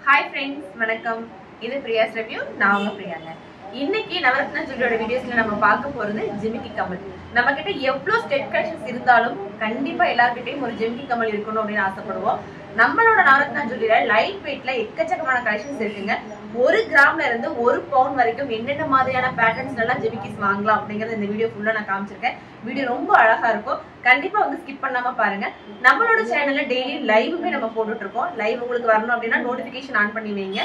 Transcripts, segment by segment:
Hi friends, வணக்கம். இது பிரியாஸ் review. நான் உங்க பிரியாங்க. இன்னைக்கு நவரத்ன ஜுவல்லரியோட வீடியோஸ்ல நம்ம பார்க்க போறது ஜிமிக்கி கமல். நம்ம கிட்ட எவ்வளவு ஸ்டெட் கலெக்ஷன்ஸ் இருந்தாலும் கண்டிப்பா எல்லார்கிட்டயும் ஒரு ஜிமிக்கி கமல் இருக்கணும் அப்படின்னு ஆசைப்படுவோம். நம்மளோட நவரத்ன ஜுவல்லரியில லைட் வெயிட்ல எக்கச்சக்கமான கலெக்ஷன்ஸ் இருக்குங்க. 1 கிராம்ல இருந்து 1 பவுண்ட் வரைக்கும் என்னென்ன மாதிரியான பேட்டர்ன்ஸ் எல்லாம் ஜிமிக்கிஸ் வாங்கலாம் அப்படிங்கறது இந்த வீடியோ ஃபுல்லா நான் காமிச்சிருக்கேன். வீடியோ ரொம்ப அழகா இருக்கும். கண்டிப்பா வந்து ஸ்கிப் பண்ணாம பாருங்க. நம்மளோட சேனல்ல டெய்லி லைவ்மே நம்ம போட்டுட்டு இருக்கோம். லைவ் உங்களுக்கு வரணும் அப்படின்னா நோட்டிபிகேஷன் ஆன் பண்ணி வைங்க.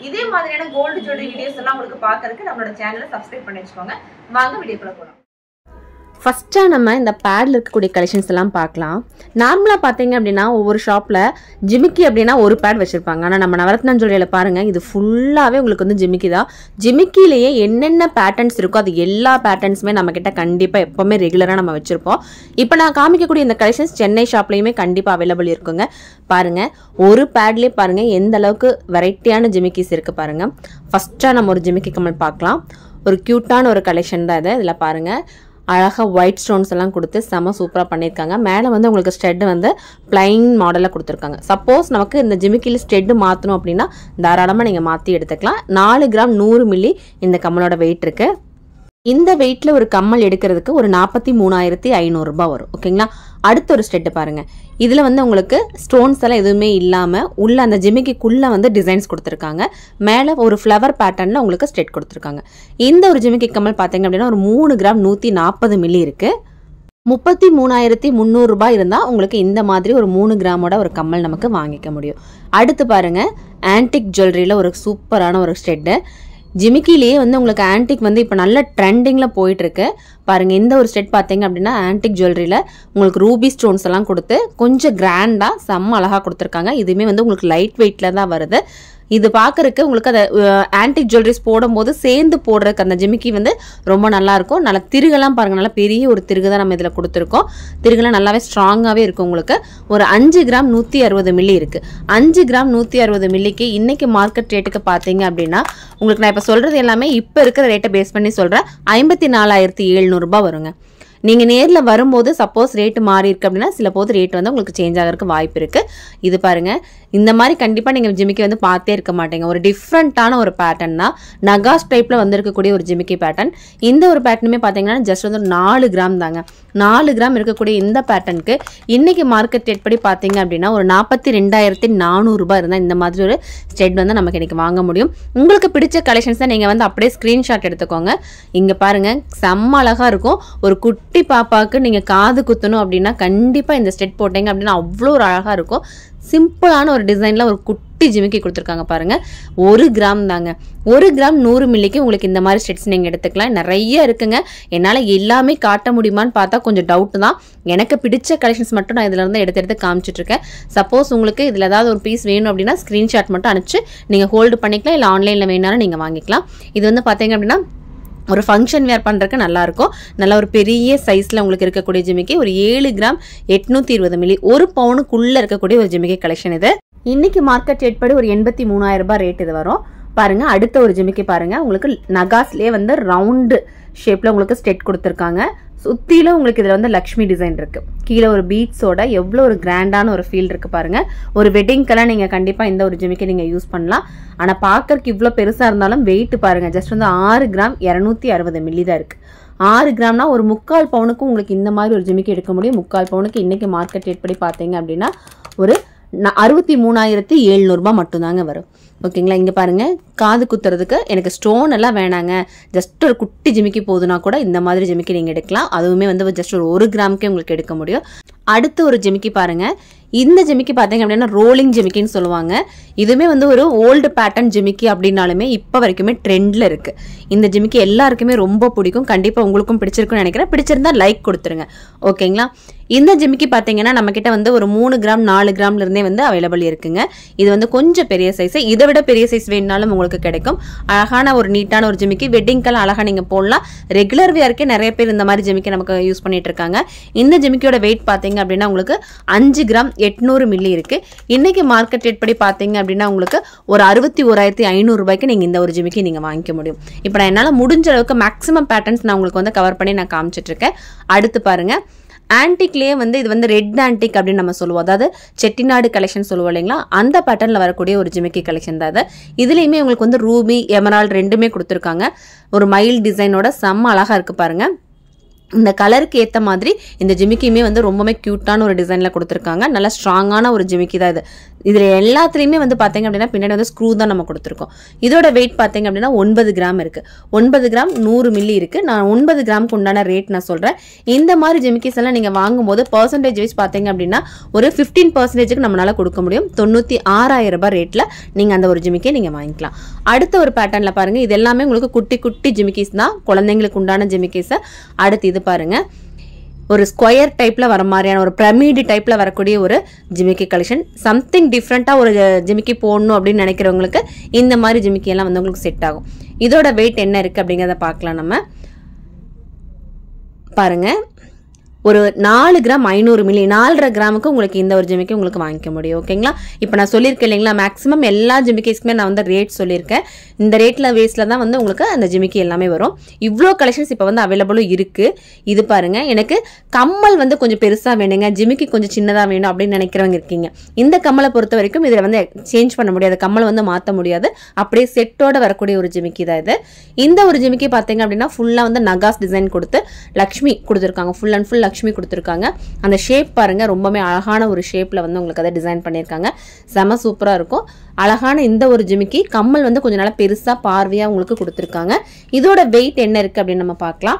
இதே மாதிரியான கோல்டு ஜுவல்லரி வீடியோஸ் எல்லாம் உங்களுக்கு பார்க்கறதுக்கு நம்மளோட சேனலை சப்ஸ்கிரைப் பண்ணி வச்சுக்கோங்க. வாங்க வீடியோக்குள்ள போலாம். ஃபஸ்ட்டாக நம்ம இந்த பேடில் இருக்கக்கூடிய கலெக்ஷன்ஸ் எல்லாம் பார்க்கலாம். நார்மலாக பார்த்தீங்க அப்படின்னா ஒவ்வொரு ஷாப்பில் ஜிமிக்கி அப்படின்னா ஒரு பேட் வச்சுருப்பாங்க. ஆனால் நம்ம நவரத்ன ஜுவல்லரியில் பாருங்கள், இது ஃபுல்லாகவே உங்களுக்கு வந்து ஜிமிக்கி தான். ஜிமிக்கிலேயே என்னென்ன பேட்டர்ன்ஸ் இருக்கோ அது எல்லா பேட்டர்ன்ஸுமே நம்மக்கிட்ட கண்டிப்பாக எப்போவுமே ரெகுலராக நம்ம வச்சுருப்போம். இப்போ நான் காமிக்கக்கூடிய இந்த கலெக்ஷன்ஸ் சென்னை ஷாப்லேயுமே கண்டிப்பாக அவைலபிள் இருக்குங்க. பாருங்கள், ஒரு பேட்லேயே பாருங்கள் எந்த அளவுக்கு வெரைட்டியான ஜிமிக்கிஸ் இருக்குது பாருங்கள். ஃபஸ்ட்டாக நம்ம ஒரு ஜிமிக்கி கமல் பார்க்கலாம். ஒரு க்யூட்டான ஒரு கலெக்ஷன் தான் இது. இதில் பாருங்கள், அழகாக ஒயிட் ஸ்டோன்ஸ் எல்லாம் கொடுத்து செம சூப்பராக பண்ணியிருக்காங்க. மேலே வந்து உங்களுக்கு ஸ்டெட் வந்து பிளைன் மாடலில் கொடுத்துருக்காங்க. சப்போஸ் நமக்கு இந்த ஜிமிக்கியில் ஸ்டெட்டு மாற்றணும் அப்படின்னா தாராளமாக நீங்கள் மாற்றி எடுத்துக்கலாம். 4 கிராம் 100 மில்லி இந்த கம்மலோட வெயிட் இருக்குது. இந்த வெயிட்டில் ஒரு கம்மல் எடுக்கிறதுக்கு ஒரு 43,500 ரூபாய் வரும். ஓகேங்களா. அடுத்த ஒரு ஸ்டெட்டு பாருங்கள். இதில் வந்து உங்களுக்கு ஸ்டோன்ஸ் எல்லாம் எதுவுமே இல்லாமல் உள்ள அந்த ஜிமிக்கிக்குள்ளே வந்து டிசைன்ஸ் கொடுத்துருக்காங்க. மேலே ஒரு ஃப்ளவர் பேட்டர்னில் உங்களுக்கு ஸ்டெட் கொடுத்துருக்காங்க. இந்த ஒரு ஜிமிக்கி கம்மல் பார்த்தீங்க அப்படின்னா ஒரு 3 கிராம் 140 மில்லி இருக்குது. 33,300 ரூபாய் இருந்தால் உங்களுக்கு இந்த மாதிரி ஒரு 3 கிராமோட ஒரு கம்மல் நமக்கு வாங்கிக்க முடியும். அடுத்து பாருங்கள், ஆன்டிக் ஜுவல்லரியில் ஒரு சூப்பரான ஒரு ஸ்டெட்டு. ஜிமிக்கிலேயே வந்து உங்களுக்கு ஆன்டிக் வந்து இப்போ நல்ல ட்ரெண்டிங்கில் போயிட்டுருக்கு பாருங்கள். இந்த ஒரு ஸ்டெட் பார்த்தீங்க அப்படின்னா ஆன்டிக் ஜுவல்லரியில் உங்களுக்கு ரூபி ஸ்டோன்ஸ் எல்லாம் கொடுத்து கொஞ்சம் கிராண்டாக செம்ம அழகாக கொடுத்துருக்காங்க. இதுவுமே வந்து உங்களுக்கு லைட் வெயிட்டில் தான் வருது. இது பார்க்கறதுக்கு உங்களுக்கு அந்த ஆன்டிக் ஜுவல்லரிஸ் போடும்போது சேர்ந்து போடுறதுக்கு அந்த ஜிமிக்கி வந்து ரொம்ப நல்லாயிருக்கும். நல்லா திருகெல்லாம் பாருங்கள், நல்லா பெரிய ஒரு திருகு தான் நம்ம இதில் கொடுத்துருக்கோம். திருகுலாம் நல்லாவே ஸ்ட்ராங்காகவே இருக்கும். உங்களுக்கு ஒரு 5 கிராம் 160 மில்லி இருக்குது. 5 கிராம் 160 மில்லிக்கு இன்றைக்கி மார்க்கெட் ரேட்டுக்கு பார்த்தீங்க அப்படின்னா உங்களுக்கு நான் இப்போ சொல்கிறது எல்லாமே இப்போ இருக்கிற ரேட்டை பேஸ் பண்ணி சொல்கிறேன். 54,700 ரூபாய் வருங்க. நீங்கள் நேரில் வரும்போது சப்போஸ் ரேட்டு மாறி இருக்கு அப்படின்னா சில போது ரேட் வந்து உங்களுக்கு சேஞ்ச் ஆகிறதுக்கு வாய்ப்பு இருக்குது. இது பாருங்கள், இந்த மாதிரி கண்டிப்பாக நீங்கள் ஜிமிக்கி வந்து பார்த்தே இருக்க மாட்டீங்க. ஒரு டிஃப்ரெண்ட்டான ஒரு பேட்டர்ன் தான். நகாஸ் டைப்பில் வந்திருக்கக்கூடிய ஒரு ஜிமிக்கி பேட்டர்ன். இந்த ஒரு பேட்டர்னுமே பார்த்தீங்கன்னா ஜஸ்ட் வந்து 4 கிராம் தாங்க. 4 கிராம் இருக்கக்கூடிய இந்த பேட்டர்னுக்கு இன்றைக்கி மார்க்கெட் ரேட் படி பார்த்தீங்க அப்படின்னா ஒரு 42,400 ரூபாய் இருந்தால் இந்த மாதிரி ஒரு ஸ்டெட் வந்து நமக்கு இன்றைக்கி வாங்க முடியும். உங்களுக்கு பிடிச்ச கலெக்ஷன்ஸ் தான் நீங்கள் வந்து அப்படியே ஸ்க்ரீன்ஷாட் எடுத்துக்கோங்க. இங்கே பாருங்கள், செம்ம அழகாக இருக்கும். ஒரு குட்டி பாப்பாவுக்கு நீங்கள் காது குத்தணும் அப்படின்னா கண்டிப்பாக இந்த ஸ்டெட் போட்டீங்க அப்படின்னா அவ்வளோ ஒரு அழகாக இருக்கும். சிம்பிளான ஒரு டிசைனில் ஒரு குட்டி ஜிமிக்கி கொடுத்துருக்காங்க பாருங்கள். 1 கிராம் தாங்க. 1 கிராம் 100 மில்லிக்கு உங்களுக்கு இந்த மாதிரி ஸ்டெட்ஸ் நீங்கள் எடுத்துக்கலாம். நிறைய இருக்குங்க. என்னால் எல்லாமே காட்ட முடியுமான்னு பார்த்தா கொஞ்சம் டவுட்டு தான். எனக்கு பிடிச்ச கலெக்ஷன்ஸ் மட்டும் நான் இதில் இருந்து எடுத்து காமிச்சிட்ருக்கேன். சப்போஸ் உங்களுக்கு இதில் ஏதாவது ஒரு பீஸ் வேணும் அப்படின்னா ஸ்க்ரீன்ஷாட் மட்டும் அனுப்பிச்சு நீங்கள் ஹோல்டு பண்ணிக்கலாம். இல்லை ஆன்லைனில் வேணாலும் நீங்கள் வாங்கிக்கலாம். இது வந்து பார்த்தீங்க அப்படின்னா ஒரு ஃபங்க்ஷன் வேர் பண்ணுறதுக்கு நல்லாயிருக்கும். நல்ல ஒரு பெரிய சைஸில் உங்களுக்கு இருக்கக்கூடிய ஜிமிக்கி ஒரு 7 கிராம் 820 மில்லி 1 பவுனுக்குள்ளே இருக்கக்கூடிய ஒரு ஜிமிக்கி கலெக்ஷன் இது. இன்றைக்கி மார்க்கெட் ரேட் படி ஒரு 83,000 ரூபாய் ரேட் இது வரும். பாருங்கள், அடுத்த ஒரு ஜிமிக்கி பாருங்கள். உங்களுக்கு நகாஸ்லேயே வந்து ரவுண்டு ஷேப்பில் உங்களுக்கு ஸ்டெட் கொடுத்துருக்காங்க. சுற்றிலும் உங்களுக்கு இதில் வந்து லக்ஷ்மி டிசைன் இருக்குது. கீழே ஒரு பீட்ஸோட எவ்வளோ ஒரு கிராண்டான ஒரு ஃபீல் இருக்குது பாருங்கள். ஒரு வெட்டிங்கெல்லாம் நீங்கள் கண்டிப்பாக இந்த ஒரு ஜிமிக்கி நீங்கள் யூஸ் பண்ணலாம். ஆனால் பார்க்கறதுக்கு இவ்வளோ பெருசாக இருந்தாலும் வெயிட் பாருங்கள், ஜஸ்ட் வந்து 6 கிராம் 260 மில்லி தான் இருக்குது. 6 கிராம்னா ஒரு 3/4 பவுனுக்கு உங்களுக்கு இந்த மாதிரி ஒரு ஜிமிக்கி எடுக்க முடியும். 3/4 பவுனுக்கு இன்றைக்கி மார்க்கெட் ரேட் படி பார்த்தீங்க அப்படின்னா ஒரு 63,700 ரூபாய் மட்டும்தாங்க வரும். ஓகேங்களா. இங்கே பாருங்கள், காது குத்துறதுக்கு எனக்கு ஸ்டோன் எல்லாம் வேணாங்க, ஜஸ்ட் ஒரு குட்டி ஜிமிக்கி போதுனா கூட இந்த மாதிரி ஜிமிக்கி நீங்கள் எடுக்கலாம். அதுவுமே வந்து ஜஸ்ட் ஒரு 1 கிராமுக்கே உங்களுக்கு எடுக்க முடியும். அடுத்து ஒரு ஜிமிக்கி பாருங்கள். இந்த ஜிமிக்கி பார்த்தீங்க அப்படின்னா ரோலிங் ஜிமிக்கின்னு சொல்லுவாங்க. இதுவுமே வந்து ஒரு ஓல்டு பேட்டர்ன் ஜிமிக்கி அப்படின்னாலுமே இப்போ வரைக்குமே ட்ரெண்டில் இருக்குது. இந்த ஜிமிக்கி எல்லாருக்குமே ரொம்ப பிடிக்கும். கண்டிப்பாக உங்களுக்கும் பிடிச்சிருக்குன்னு நினைக்கிறேன். பிடிச்சிருந்தா லைக் கொடுத்துருங்க. ஓகேங்களா. இந்த ஜிமிக்கி பார்த்தீங்கன்னா நம்மக்கிட்ட வந்து ஒரு 3 கிராம் 4 கிராம்லேருந்தே வந்து அவைலபிள் இருக்குங்க. இது வந்து கொஞ்சம் பெரிய சைஸ். இதை விட பெரிய சைஸ் வேணுனாலும் உங்களுக்கு கிடைக்கும். அழகான ஒரு நீட்டான ஒரு ஜிமிக்கி. வெட்டிங்கெல்லாம் அழகாக நீங்கள் போடலாம். ரெகுலர் வேர்க்கே நிறைய பேர் இந்த மாதிரி ஜிமிக்கி நமக்கு யூஸ் பண்ணிட்டு இருக்காங்க. இந்த ஜிமிக்கியோட வெயிட் பார்த்தீங்க அப்படின்னா உங்களுக்கு 5 கிராம் 800 மில்லி இருக்குது. இன்றைக்கி மார்க்கெட் ரேட் படி பார்த்தீங்க அப்படின்னா உங்களுக்கு ஒரு 61,500 ரூபாய்க்கு நீங்கள் இந்த ஒரு ஜிமிக்கி நீங்கள் வாங்கிக்க முடியும். இப்போ நான் என்னால் முடிஞ்ச அளவுக்கு மேக்ஸிமம் பேட்டர்ன்ஸ் நான் உங்களுக்கு வந்து கவர் பண்ணி நான் காமிச்சிட்ருக்கேன். அடுத்து பாருங்கள், ஆன்டிக்லேயே வந்து இது வந்து ரெட் ஆன்டிக் அப்படின்னு நம்ம சொல்லுவோம், அதாவது செட்டிநாடு கலெக்ஷன் சொல்லுவோம் இல்லைங்களா, அந்த பேட்டர்னில் வரக்கூடிய ஒரு ஜிமிக்கி கலெக்ஷன் தான் அது. இதுலேயுமே உங்களுக்கு வந்து ரூபி எமரால்ட் ரெண்டுமே கொடுத்துருக்காங்க. ஒரு மயில் டிசைனோட செம்ம அழகாக இருக்குது பாருங்கள். இந்த கலருக்கு ஏற்ற மாதிரி இந்த ஜிமிக்கியுமே வந்து ரொம்பவே க்யூட்டான ஒரு டிசைனில் கொடுத்துருக்காங்க. நல்லா ஸ்ட்ராங்கான ஒரு ஜிமிக்கி தான் இது. இதில் எல்லாத்துலேயுமே வந்து பார்த்தீங்க அப்படின்னா பின்னாடி வந்து ஸ்க்ரூ தான் நம்ம கொடுத்துருக்கோம். இதோட வெயிட் பார்த்தீங்க அப்படின்னா 9 கிராம் இருக்குது. 9 கிராம் 100 மில்லி இருக்குது. நான் 9 கிராமுக்கு உண்டான ரேட் நான் சொல்கிறேன். இந்த மாதிரி ஜிமிக்கிஸ் எல்லாம் நீங்கள் வாங்கும்போது பர்சன்டேஜ் வைஸ் பார்த்தீங்க அப்படின்னா ஒரு 15% நம்மளால் கொடுக்க முடியும். 96,000 ரூபாய் ரேட்டில் நீங்கள் அந்த ஒரு ஜிமிக்கியை நீங்கள் வாங்கிக்கலாம். அடுத்த ஒரு பேட்டர்னில் பாருங்கள், இது எல்லாமே உங்களுக்கு குட்டி குட்டி ஜிமிக்கிஸ் தான், குழந்தைங்களுக்கு உண்டான ஜிமிக்கிஸை. அடுத்து இது பாருங்க, ஒரு ஸ்கொயர் டைப்ல வர மாதிரியான ஒரு பிரமிடு டைப்ல வரக்கூடிய ஒரு ஜிமிக்கி கலெக்ஷன். சம்திங் டிஃப்ரெண்டா ஒரு ஜிமிக்கி போடணும் அப்படின்னு நினைக்கிறவங்களுக்கு இந்த மாதிரி ஜிமிக்கி எல்லாம் வந்து உங்களுக்கு செட் ஆகும். இதோட வெயிட் என்ன இருக்கு அப்படிங்கிறத பார்க்கலாம். நம்ம பாருங்க, ஒரு 4 கிராம் 500 மில்லி, 4.5 கிராமுக்கு உங்களுக்கு இந்த ஒரு ஜிமிக்கி உங்களுக்கு வாங்கிக்க முடியும். ஓகேங்களா? இப்போ நான் சொல்லியிருக்கேன் இல்லைங்களா, மேக்ஸிமம் எல்லா ஜிமிக்கிஸ்க்குமே நான் வந்து ரேட் சொல்லியிருக்கேன். இந்த ரேட்டில் வேஸ்ட்டில் தான் வந்து உங்களுக்கு அந்த ஜிமிக்கி எல்லாமே வரும். இவ்வளோ கலெக்ஷன்ஸ் இப்போ வந்து அவைலபிளும் இருக்குது. இது பாருங்கள், எனக்கு கம்மல் வந்து கொஞ்சம் பெருசாக வேணுங்க, ஜிமிக்கி கொஞ்சம் சின்னதாக வேணும் அப்படின்னு நினைக்கிறவங்க இருக்கீங்க. இந்த கம்மலை பொறுத்த வரைக்கும் இதில் வந்து சேஞ்ச் பண்ண முடியாது, கம்மல் வந்து மாற்ற முடியாது. அப்படியே செட்டோட வரக்கூடிய ஒரு ஜிமிக்கி தான் இது. இந்த ஒரு ஜிமிக்கி பார்த்தீங்க அப்படின்னா ஃபுல்லாக வந்து நகாஸ் டிசைன் கொடுத்து லக்ஷ்மி கொடுத்துருக்காங்க. ஃபுல் அண்ட் ஃபுல் லக்ஷ்மி கொடுத்துருக்காங்க. அந்த ஷேப் பாருங்க, ரொம்பவே அழகான ஒரு ஷேப்ல வந்து உங்களுக்கு அதை டிசைன் பண்ணியிருக்காங்க. செம சூப்பரா இருக்கும். அழகான இந்த ஒரு ஜிமிக்கி கம்மல் வந்து கொஞ்சம் நல்லா பெருசா பார்வையா உங்களுக்கு கொடுத்துருக்காங்க. இதோட வெயிட் என்ன இருக்கு அப்படின்னு நம்ம பார்க்கலாம்.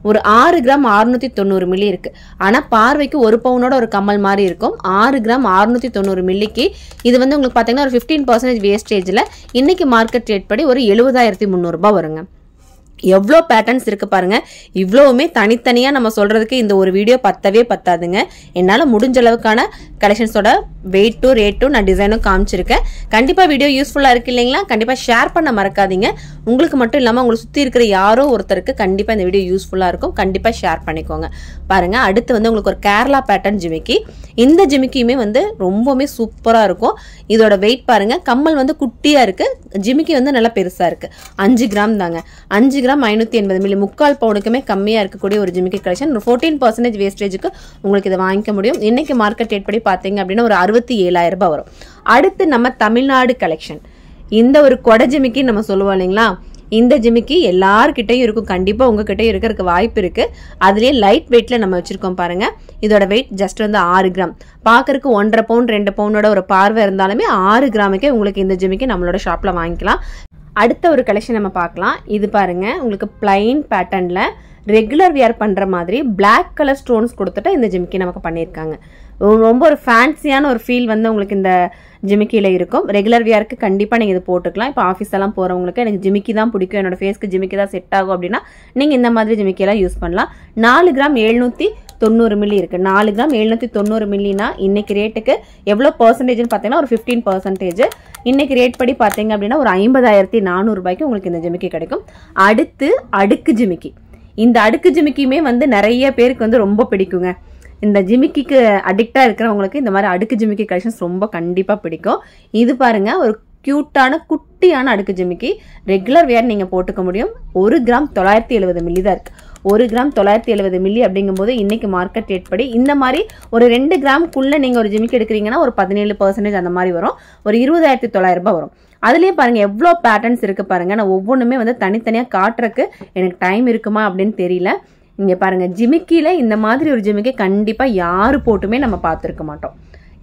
ஒரு 6 கிராம் 690 மில்லி இருக்கு. ஆனா பார்வைக்கு 1 பவுனோட ஒரு கம்மல் மாதிரி இருக்கும். 6 கிராம் 690 மில்லிக்கு இது வந்து உங்களுக்கு பாத்தீங்கன்னா ஒரு 15% வேஸ்டேஜ்ல இன்னைக்கு மார்க்கெட் ரேட் படி ஒரு 70,300 ரூபாய் வருங்க. எவ்வளோ பேட்டர்ன்ஸ் இருக்கு பாருங்க. இவ்வளவுமே தனித்தனியா நம்ம சொல்றதுக்கு இந்த ஒரு வீடியோ பத்தவே பத்தாதுங்க. என்னால முடிஞ்ச அளவுக்கான கலெக்ஷன்ஸோட வெயிட்டும் ரேட்டும் நான் டிசைனும் காமிச்சிருக்கேன். கண்டிப்பா வீடியோ யூஸ்ஃபுல்லா இருக்கு இல்லைங்களா? கண்டிப்பா ஷேர் பண்ண மறக்காதீங்க. உங்களுக்கு மட்டும் இல்லாம உங்களை சுத்தி இருக்கிற யாரோ ஒருத்தருக்கு கண்டிப்பா இந்த வீடியோ யூஸ்ஃபுல்லா இருக்கும். கண்டிப்பா ஷேர் பண்ணிக்கோங்க. பாருங்க, அடுத்து வந்து உங்களுக்கு ஒரு கேரளா பேட்டர்ன் ஜிமிக்கி. இந்த ஜிமிக்கியுமே வந்து ரொம்பவுமே சூப்பரா இருக்கும். இதோட வெயிட் பாருங்க, கம்மல் வந்து குட்டியா இருக்கு, ஜிமிக்கி வந்து நல்லா பெருசா இருக்கு. 5 கிராம் தாங்க. 5 கிராம் 580 மில்லி, 3/4 பவுனுக்குமே கம்மியா இருக்கக்கூடிய ஒரு ஜிமிக்கி கலெக்ஷன். 14% வேஸ்டேஜுக்கு உங்களுக்கு இதை வாங்கிக்க முடியும். இன்னைக்கு மார்க்கெட் ரேட் படி பாத்தீங்க அப்படின்னா ஒரு 67,000 ரூபாய் வரும். அடுத்து நம்ம தமிழ்நாடு கலெக்ஷன். இந்த ஒரு கொடை ஜிமிக்கி நம்ம சொல்லுவோம் இல்லைங்களா, இந்த ஜிமிக்கி எல்லார்கிட்டையும் இருக்கும். கண்டிப்பா உங்ககிட்டயும் இருக்கிறதுக்கு வாய்ப்பு இருக்கு. அதுலயே லைட் வெயிட்ல நம்ம வச்சிருக்கோம் பாருங்க. இதோட வெயிட் ஜஸ்ட் வந்து 6 கிராம். பாக்குறதுக்கு 1.5 பவுன் 2 பவுனோட ஒரு பார்வை இருந்தாலுமே 6 கிராமுக்கே உங்களுக்கு இந்த ஜிமிக்கி நம்மளோட ஷாப்ல வாங்கிக்கலாம். அடுத்த ஒரு கலெக்ஷன் நம்ம பார்க்கலாம். இது பாருங்க, உங்களுக்கு பிளைன் பேட்டர்ன்ல ரெகுலர் வியர் பண்ற மாதிரி பிளாக் கலர் ஸ்டோன்ஸ் கொடுத்துட்டு இந்த ஜிமிக்கி நமக்கு பண்ணியிருக்காங்க. ரொம்ப ஒரு ஃபேன்சியான ஒரு ஃபீல் வந்து உங்களுக்கு இந்த ஜிமிக்கியில் இருக்கும். ரெகுலர் வியருக்கு கண்டிப்பாக நீங்கள் இது போட்டுக்கலாம். இப்போ ஆஃபீஸ் எல்லாம் போகிறவங்களுக்கு எனக்கு ஜிமிக்கி தான் பிடிக்கும், என்னோட ஃபேஸ்க்கு ஜிமிக்கி தான் செட் ஆகும் அப்படின்னா நீங்கள் இந்த மாதிரி ஜிமிக்கியெல்லாம் யூஸ் பண்ணலாம். 4 கிராம் 790 மில்லி இருக்குது. 4 கிராம் 790 மில்லினா இன்னைக்கு ரேட்டுக்கு எவ்வளோ பர்சன்டேஜ்னு பார்த்தீங்கன்னா ஒரு 15%. இன்னைக்கு ரேட் படி பார்த்தீங்க அப்படின்னா ஒரு 50,400 ரூபாய்க்கு உங்களுக்கு இந்த ஜிமிக்கி கிடைக்கும். அடுத்து அடுக்கு ஜிமிக்கி. இந்த அடுக்கு ஜிமிக்கியுமே வந்து நிறைய பேருக்கு வந்து ரொம்ப பிடிக்குங்க. இந்த ஜிமிக்கிக்கு அடிக்டா இருக்கிறவங்களுக்கு இந்த மாதிரி அடுக்கு ஜிமிக்கி கலெக்ஷன்ஸ் ரொம்ப கண்டிப்பா பிடிக்கும். இது பாருங்க, ஒரு கியூட்டான குட்டியான அடுக்கு ஜிமிக்கி. ரெகுலர் வேர் நீங்க போட்டுக்க முடியும். 1 கிராம் 970 மில்லி தான் இருக்கு. 1 கிராம் 970 மில்லி அப்படிங்கும்போது இன்னைக்கு மார்க்கெட் ரேட் படி இந்த மாதிரி ஒரு 2 கிராமுக்குள்ள நீங்க ஒரு ஜிமிக்கி எடுக்கிறீங்கன்னா ஒரு 17% அந்த மாதிரி வரும். ஒரு 20,900 ரூபாய் வரும். அதுலயே பாருங்க எவ்வளோ பேட்டர்ன்ஸ் இருக்கு பாருங்க. நான் ஒவ்வொன்றுமே வந்து தனித்தனியா காட்டுறதுக்கு எனக்கு டைம் இருக்குமா அப்படின்னு தெரியல. இங்க பாருங்க, ஜிமிக்கில இந்த மாதிரி ஒரு ஜிமிக்கி கண்டிப்பா யாரு போட்டுமே நம்ம பார்த்துருக்க மாட்டோம்.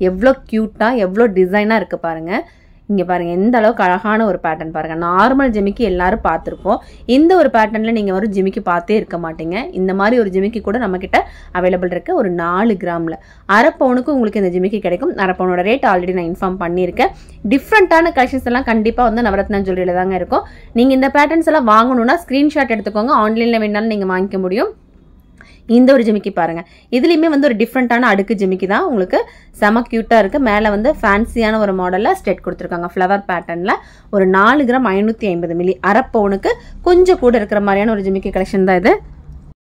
எவ்வளோ கியூட்டா எவ்வளோ டிசைனா இருக்கு பாருங்க. இங்க பாருங்க எந்த அளவுக்கு அழகான ஒரு பேட்டர்ன் பாருங்க. நார்மல் ஜிமிக்கி எல்லாரும் பார்த்துருப்போம். இந்த ஒரு பேட்டர்ன்ல நீங்க ஒரு ஜிமிக்கி பார்த்தே இருக்க மாட்டீங்க. இந்த மாதிரி ஒரு ஜிமிக்கி கூட நம்ம கிட்ட அவைலபிள் இருக்கு. ஒரு 4 கிராம்ல 1/2 பவுனுக்கு உங்களுக்கு இந்த ஜிமிக்கி கிடைக்கும். 1/2 பவுனோட ரேட் ஆல்ரெடி நான் இன்ஃபார்ம் பண்ணியிருக்கேன். டிஃப்ரெண்டான கலெக்ஷன்ஸ் எல்லாம் கண்டிப்பா வந்து நவரத்னா ஜுவல்லரியில தாங்க இருக்கும். நீங்க இந்த பேட்டர்ன்ஸ் எல்லாம் வாங்கணும்னா ஸ்கிரீன்ஷாட் எடுத்துக்கோங்க. ஆன்லைன்ல வேணாலும் நீங்க வாங்கிக்க முடியும். இந்த ஒரு ஜிமிக்கி பாருங்க, இதுலயுமே வந்து ஒரு டிஃப்ரெண்டான அடுக்கு ஜிமிக்கி தான். உங்களுக்கு செம கியூட்டா இருக்கு. மேல வந்து ஃபேன்சியான ஒரு மாடல்ல ஸ்டெட் கொடுத்துருக்காங்க ஃபிளவர் பேட்டர்ன்ல. ஒரு 4 கிராம் 550 மில்லி, 1/2 பவுனுக்கு கொஞ்சம் கூட இருக்கிற மாதிரியான ஒரு ஜிமிக்கி கலெக்ஷன் தான் இது.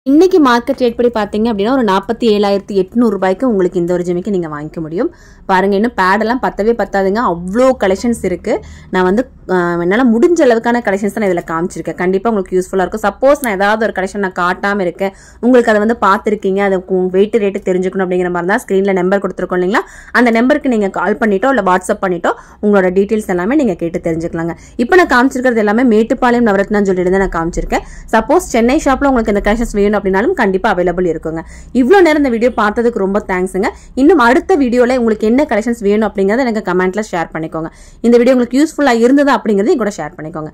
இன்னைக்கு மார்க்கெட் ரேட் படி பார்த்தீங்க அப்படின்னா ஒரு 47,800 ரூபாய்க்கு உங்களுக்கு இந்த ஒரு ஜிமிக்கி நீங்கள் வாங்கிக்க முடியும். பாருங்க, இன்னும் பேடெல்லாம் பத்தவே பத்தாதுங்க, அவ்வளோ கலெக்ஷன்ஸ் இருக்கு. நான் வந்து என்னால் முடிஞ்ச அளவுக்கான கலெக்ஷன்ஸ் தான் இதில் காமிச்சிருக்கேன். கண்டிப்பாக உங்களுக்கு யூஸ்ஃபுல்லாக இருக்கும். சப்போஸ் நான் ஏதாவது ஒரு கலெக்ஷன் நான் காட்டாமல் இருக்கேன், உங்களுக்கு அதை வந்து பார்த்துருக்கீங்க, அது வெயிட் ரேட்டு தெரிஞ்சுக்கணும் அப்படிங்கிற மாதிரி தான் ஸ்க்ரீனில் நம்பர் கொடுத்துருக்கோம் இல்லைங்களா, அந்த நம்பருக்கு நீங்கள் கால் பண்ணிட்டோ இல்லை வாட்ஸ்அப் பண்ணிட்டோ உங்களோட டீட்டெயில்ஸ் எல்லாமே நீங்கள் கேட்டு தெரிஞ்சுக்கலாங்க. இப்போ நான் காமிச்சிருக்கிறது எல்லாமே மேட்டுப்பாளையம் நவரத்னா ஜுவல்லரி தான் நான் காமிச்சிருக்கேன். சப்போஸ் சென்னை ஷாப்பில் உங்களுக்கு இந்த கலெக்ஷன்ஸ் வேணும் அப்படின்னாலும் கண்டிப்பா அவைலபிள் இருக்குங்க. இவ்வளவு நேரம் இந்த வீடியோ பார்த்ததுக்கு ரொம்ப தேங்க்ஸ்ங்க. இன்னும் அடுத்த வீடியோல உங்களுக்கு என்ன கலெக்ஷன்ஸ் வேணும் அப்படிங்கறத எனக்கு கமெண்ட்ல ஷேர் பண்ணிக்கோங்க. இந்த வீடியோ உங்களுக்கு யூஸ்ஃபுல்லா இருந்தது அப்படிங்கறத கூட ஷேர் பண்ணிக்கோங்க.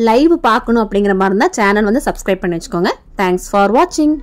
லைவ் பார்க்கணும் அப்படிங்கிற மாதிரி இருந்தா சேனல் வந்து சப்ஸ்கிரைப் பண்ணி வச்சுக்கோங்க. தேங்க்ஸ் ஃபார் வாட்சிங்.